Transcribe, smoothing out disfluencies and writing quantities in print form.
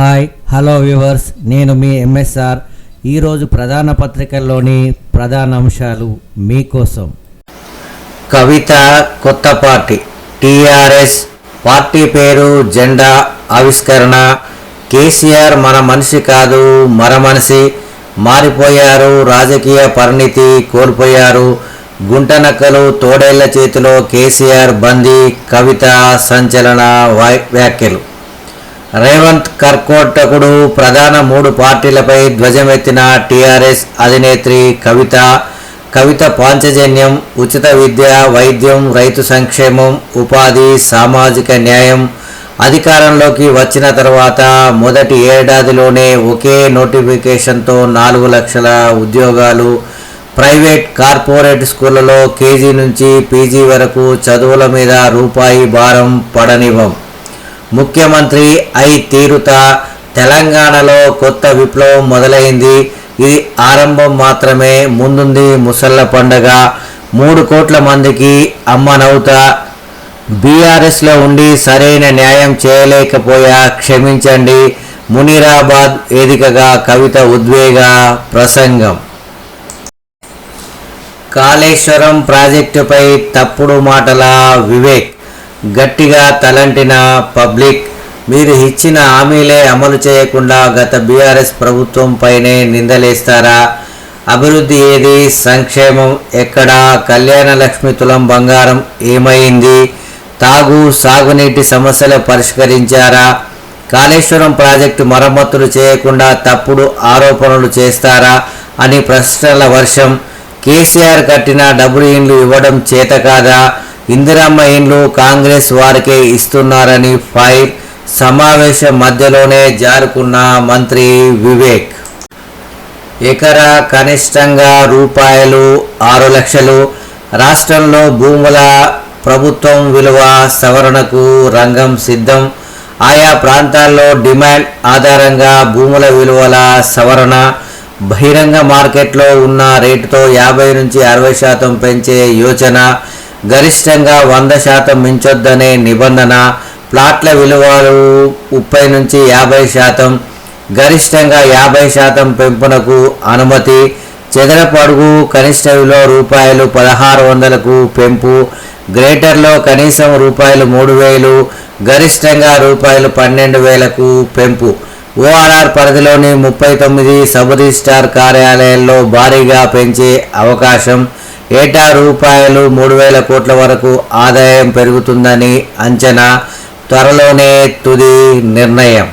Hi hello viewers, నేను మీ MSR. ఈరోజు ప్రధాన పత్రికల్లోని ప్రధాన అంశాలు మీకోసం. కవిత కొత్త పార్టీ, టీఆర్ఎస్ పార్టీ పేరు, జెండా ఆవిష్కరణ. కేసీఆర్ మన మనిషి కాదు మరమనిషి, మారిపోయారు, రాజకీయ పరిణితి కోల్పోయారు, గుంటనక్కలు తోడేళ్ల చేతిలో కేసీఆర్ బందీ. కవిత సంచలన వ్యాఖ్యలు. రేవంత్ కర్కోటకుడు, ప్రధాన 3 పార్టీలపై ధ్వజమెత్తిన టీఆర్ఎస్ అధినేత్రి కవిత పాంచజన్యం, ఉచిత విద్య, వైద్యం, రైతు సంక్షేమం, ఉపాధి, సామాజిక న్యాయం. అధికారంలోకి వచ్చిన తర్వాత మొదటి ఏడాదిలోనే ఒకే నోటిఫికేషన్తో 4 లక్షల ఉద్యోగాలు. ప్రైవేట్ కార్పొరేట్ స్కూళ్లలో కేజీ నుంచి పీజీ వరకు చదువుల మీద రూపాయి భారం పడనివ్వం. ముఖ్యమంత్రి అయి తీరుతా. తెలంగాణలో కొత్త విప్లవం మొదలైంది. ఇది ఆరంభం మాత్రమే, ముందుంది ముసళ్ల పండగ. 3 కోట్ల మందికి అమ్మనవుతా. బీఆర్ఎస్లో ఉండి సరైన న్యాయం చేయలేకపోయా, క్షమించండి. మునీరాబాద్ వేదికగా కవిత ఉద్వేగ ప్రసంగం. కాళేశ్వరం ప్రాజెక్టుపై తప్పుడు మాటల వివేక్, గట్టిగా తలంటిన పబ్లిక్. మీరు ఇచ్చిన హామీలే అమలు చేయకుండా గత బీఆర్ఎస్ ప్రభుత్వంపైనే నిందలేస్తారా? అభివృద్ధి ఏది, సంక్షేమం ఎక్కడా? కళ్యాణ లక్ష్మి తులం బంగారం ఏమైంది? సాగునీటి సమస్యలు పరిష్కరించారా? కాళేశ్వరం ప్రాజెక్టు మరమ్మతులు చేయకుండా తప్పుడు ఆరోపణలు చేస్తారా అని ప్రశ్నల వర్షం. కేసీఆర్ కట్టిన డబుల్ ఇండ్లు ఇవ్వడం చేత కాదా? ఇందిరమ్మ ఇండ్లు కాంగ్రెస్ వారికే ఇస్తున్నారని ఫైర్. సమావేశం మధ్యలోనే జారుకున్న మంత్రి వివేక్. ఎకరా కనిష్టంగా రూ.6 లక్షలు. రాష్ట్రంలో భూముల ప్రభుత్వం విలువ సవరణకు రంగం సిద్ధం. ఆయా ప్రాంతాల్లో డిమాండ్ ఆధారంగా భూముల విలువల సవరణ. బహిరంగ మార్కెట్లో ఉన్న రేటుతో 50 నుంచి 60% పెంచే యోచన. గరిష్టంగా 100% మించొద్దనే నిబంధన. ప్లాట్ల విలువలు 30 నుంచి 50%, గరిష్టంగా 50% పెంపునకు అనుమతి. చదరపు అడుగు కనిష్ట విలువ రూ.1600కు పెంపు. గ్రేటర్లో కనీసం రూ.3000, గరిష్టంగా రూ.12,000కు పెంపు. ఓఆర్ఆర్ పరిధిలోని 39 సబ్ రిజిస్ట్రార్ కార్యాలయాల్లో భారీగా పెంచే అవకాశం. ఏటా రూ.3,000 కోట్ల వరకు ఆదాయం పెరుగుతుందని అంచనా. త్వరలోనే తుది నిర్ణయం.